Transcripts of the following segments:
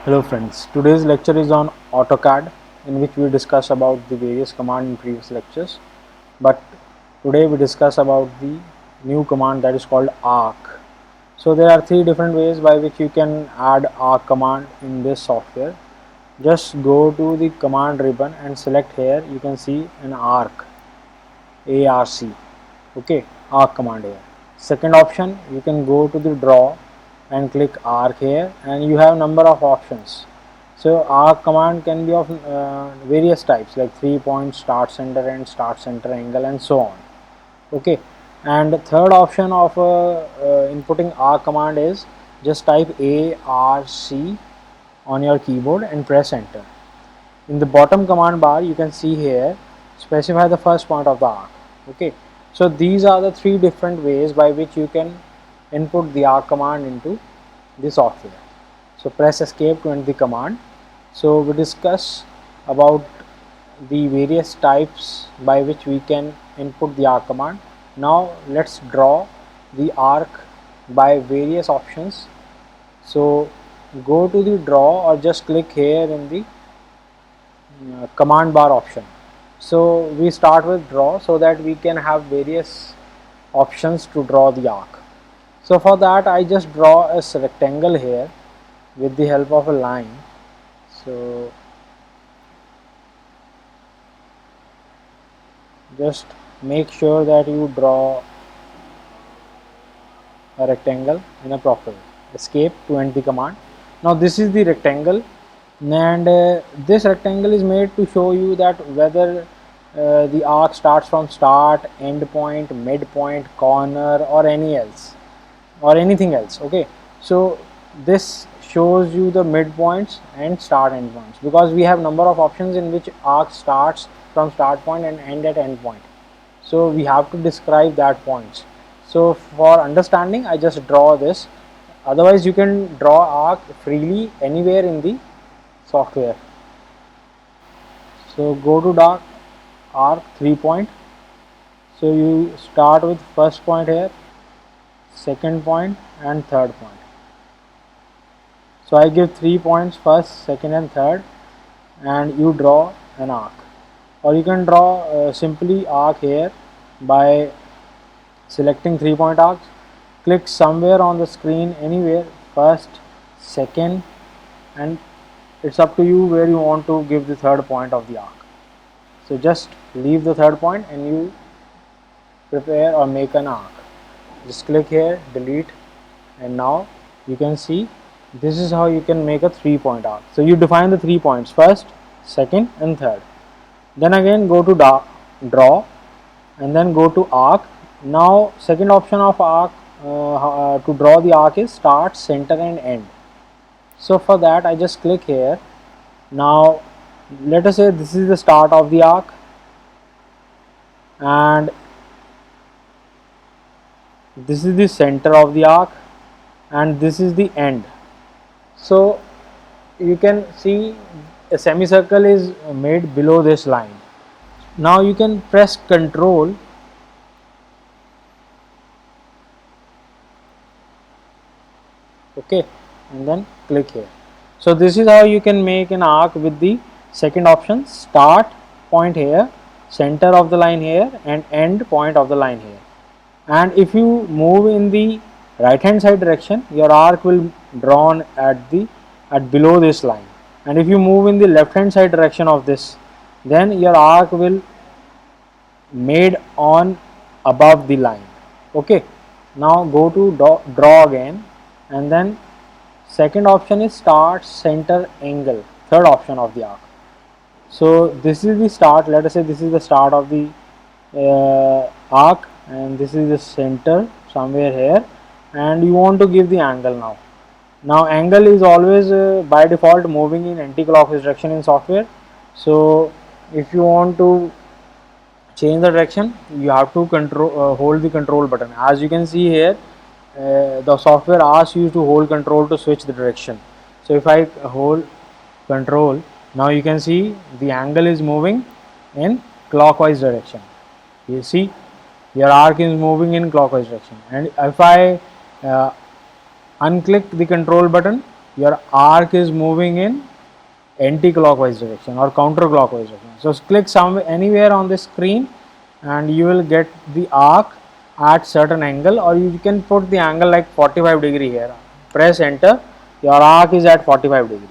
Hello friends, today's lecture is on AutoCAD, in which we discuss about the various commands in previous lectures, but today we discuss about the new command that is called arc. So there are three different ways by which you can add arc command in this software. Just go to the command ribbon and select here, you can see an arc, ARC, okay, arc command here. Second option, you can go to the draw and click arc here, and you have number of options. So arc command can be of various types like 3 point, start center, and start center angle, and so on. Okay, and the third option of inputting arc command is just type ARC on your keyboard and press enter. In the bottom command bar, you can see here specify the first point of the arc. Okay, so these are the three different ways by which you can input the arc command into the software. So press escape to end the command. So we discuss about the various types by which we can input the arc command. Now let's draw the arc by various options. So go to the draw or just click here in the command bar option. So we start with draw so that we can have various options to draw the arc. So for that I just draw a rectangle here with the help of a line. So just make sure that you draw a rectangle in a proper way. Escape to end the command. Now this is the rectangle, and this rectangle is made to show you that whether the arc starts from start, end point, mid point, corner, or anything else. Okay, so this shows you the midpoints and start end points, because we have number of options in which arc starts from start point and end at end point. So we have to describe that points. So for understanding, I just draw this. Otherwise you can draw arc freely anywhere in the software. So go to dark arc 3 point. So you start with first point here, second point, and third point. So I give 3 points, first, second, and third, and you draw an arc. Or you can draw simply arc here by selecting 3 point arcs. Click somewhere on the screen, anywhere, first, second, and it's up to you where you want to give the third point of the arc. So just leave the third point and you prepare or make an arc. Just click here, delete, and now you can see this is how you can make a 3 point arc. So you define the 3 points, first, second, and third. Then again go to draw and then go to arc. Now second option of arc to draw the arc is start, center, and end. So for that I just click here. Now let us say this is the start of the arc, and this is the center of the arc, and this is the end. So you can see a semicircle is made below this line. Now you can press Ctrl okay, and then click here. So this is how you can make an arc with the second option, start point here, center of the line here, and end point of the line here. And if you move in the right hand side direction, your arc will drawn at below this line, and if you move in the left hand side direction of this, then your arc will made on above the line. Okay, now go to draw again, and then second option is start, center, angle, third option of the arc. So this is the start, let us say this is the start of the arc, and this is the center somewhere here, and you want to give the angle. Now angle is always by default moving in anti-clockwise direction in software. So if you want to change the direction, you have to hold the control button. As you can see here, the software asks you to hold control to switch the direction. So if I hold control, now you can see the angle is moving in clockwise direction. You see your arc is moving in clockwise direction, and if I unclick the control button, your arc is moving in anti-clockwise direction or counterclockwise direction. So click anywhere on the screen and you will get the arc at certain angle, or you can put the angle like 45 degree here. Press enter, your arc is at 45 degree.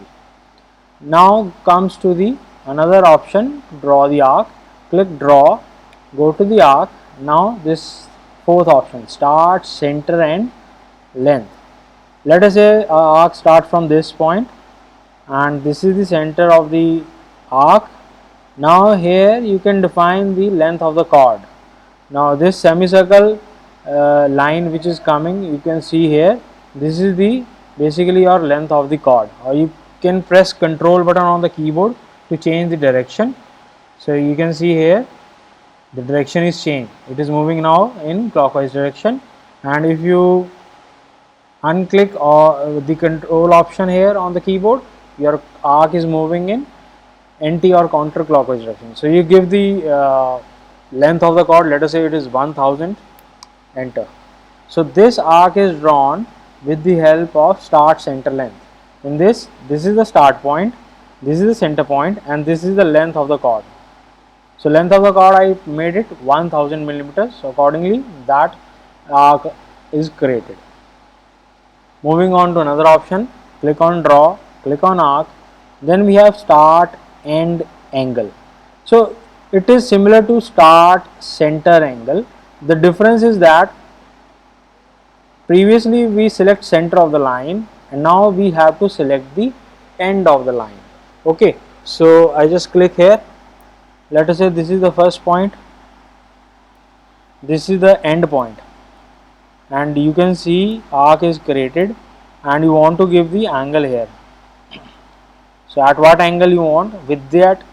Now comes to the another option, draw the arc. Click draw, go to the arc. Now this fourth option, start, center and length. Let us say arc start from this point and this is the center of the arc. Now here you can define the length of the chord. Now this semicircle line which is coming, you can see here, this is the basically your length of the chord, or you can press control button on the keyboard to change the direction. So you can see here the direction is changed, it is moving now in clockwise direction, and if you unclick or the control option here on the keyboard, your arc is moving in anti or counterclockwise direction. So you give the length of the chord, let us say it is 1000, enter. So this arc is drawn with the help of start, center, length. In this is the start point, this is the center point, and this is the length of the chord. So length of the chord I made it 1000 millimeters. So accordingly that arc is created. Moving on to another option, click on draw, click on arc, then we have start, end, angle. So it is similar to start, center, angle. The difference is that previously we select center of the line and now we have to select the end of the line. Okay, so I just click here. Let us say this is the first point, this is the end point, and you can see arc is created and you want to give the angle here. So at what angle you want with that,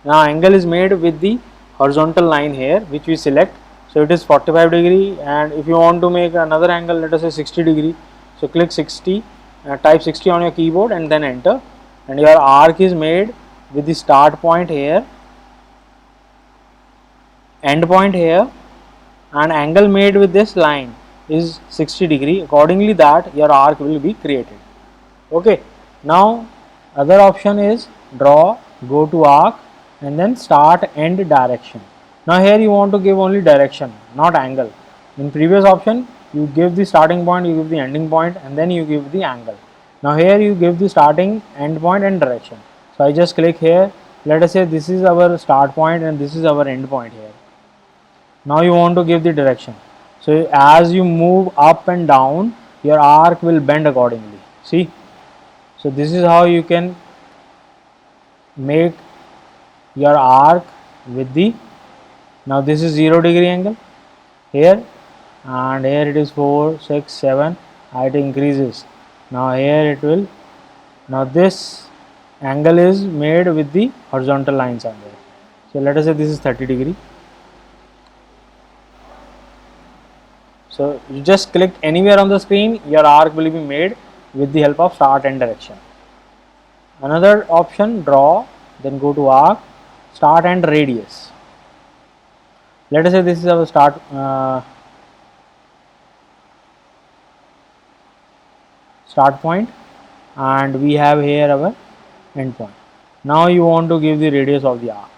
now angle is made with the horizontal line here which we select. So it is 45 degree, and if you want to make another angle, let us say 60 degree, so click 60, type 60 on your keyboard and then enter, and your arc is made with the start point here, end point here, and angle made with this line is 60 degree. Accordingly that your arc will be created. Okay, now other option is draw, go to arc, and then start, end, direction. Now here you want to give only direction, not angle. In previous option you give the starting point, you give the ending point, and then you give the angle. Now here you give the starting, end point and direction. So I just click here, let us say this is our start point and this is our end point here. Now you want to give the direction. So as you move up and down, your arc will bend accordingly. See, so this is how you can make your arc with the, now this is 0 degree angle here, and here it is 4, 6, 7, it increases. Now here it will, now this angle is made with the horizontal lines on there. So let us say this is 30 degree. So you just click anywhere on the screen, your arc will be made with the help of start and direction. Another option, draw, then go to arc, start and radius. Let us say this is our start point, and we have here our end point. Now you want to give the radius of the arc.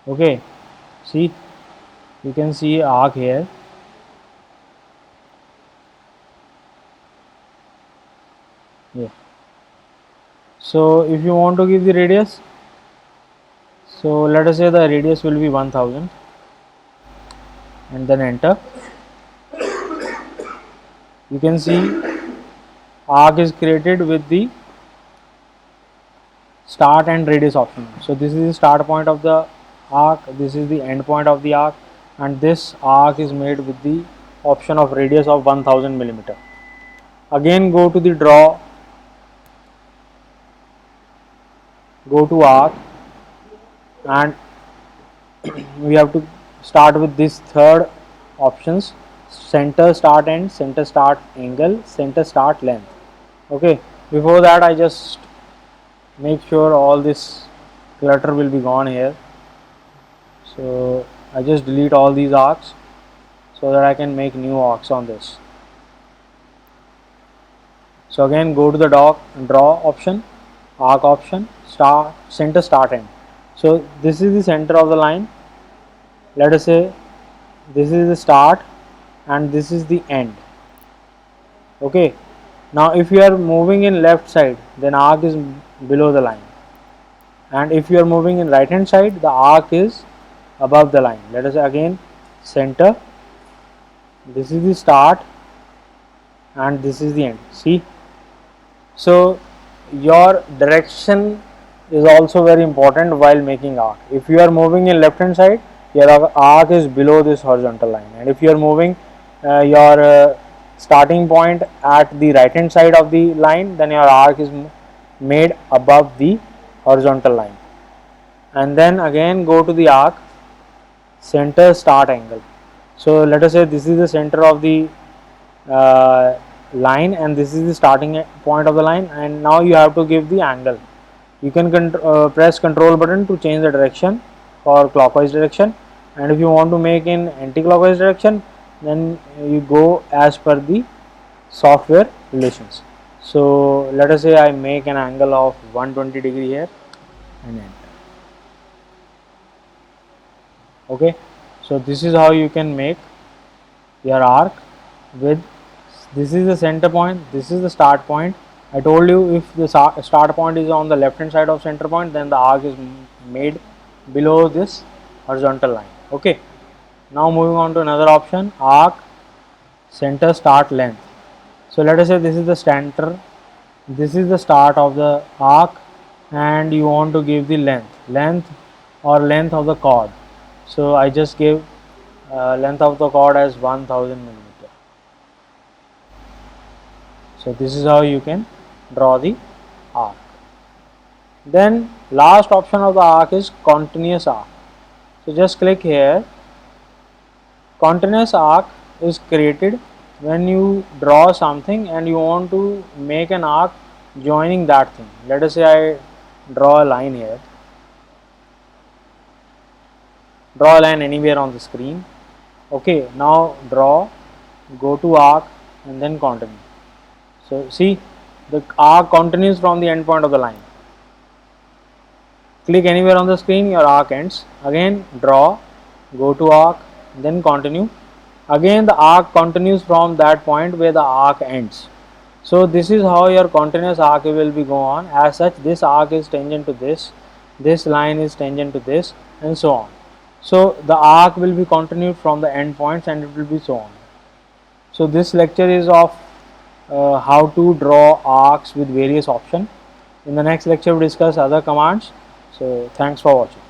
Okay, see, you can see arc here. Yeah. So if you want to give the radius, so let us say the radius will be 1000, and then enter. You can see arc is created with the start and radius option. So this is the start point of the arc, this is the end point of the arc, and this arc is made with the option of radius of 1000 millimeter. Again go to the draw, go to arc, and we have to start with this third options, center, start, end, center, start, angle, center, start, length. Okay, before that I just make sure all this clutter will be gone here. So I just delete all these arcs so that I can make new arcs on this. So again go to the draw option, arc option, center, start, end. So this is the center of the line. Let us say this is the start and this is the end. Okay. Now if you are moving in left side, then arc is below the line, and if you are moving in right hand side, the arc is above the line. Let us say again center, this is the start and this is the end. See, so your direction is also very important while making arc. If you are moving in left hand side, your arc is below this horizontal line, and if you are moving your starting point at the right hand side of the line, then your arc is made above the horizontal line. And then again go to the arc, center, start, angle. So let us say this is the center of the line and this is the starting point of the line, and now you have to give the angle. You can press control button to change the direction for clockwise direction, and if you want to make in anti-clockwise direction, then you go as per the software relations. So let us say I make an angle of 120 degree here and enter. Okay, so this is how you can make your arc with, this is the center point, this is the start point. I told you if the start point is on the left hand side of center point, then the arc is made below this horizontal line. Okay, now moving on to another option, arc, center, start, length. So let us say this is the center, this is the start of the arc, and you want to give the length or length of the chord. So I just give length of the chord as 1000 millimeter. So this is how you can draw the arc. Then last option of the arc is continuous arc. So just click here. Continuous arc is created when you draw something and you want to make an arc joining that thing. Let us say I draw a line here. Draw a line anywhere on the screen. Okay, now draw, go to arc and then continue. So see, the arc continues from the end point of the line. Click anywhere on the screen, your arc ends. Again draw, go to arc, then continue. Again the arc continues from that point where the arc ends. So this is how your continuous arc will be go on. As such, this arc is tangent to this line is tangent to this, and so on. So the arc will be continued from the end points and it will be so on. So this lecture is of how to draw arcs with various options. In the next lecture we discuss other commands. So thanks for watching.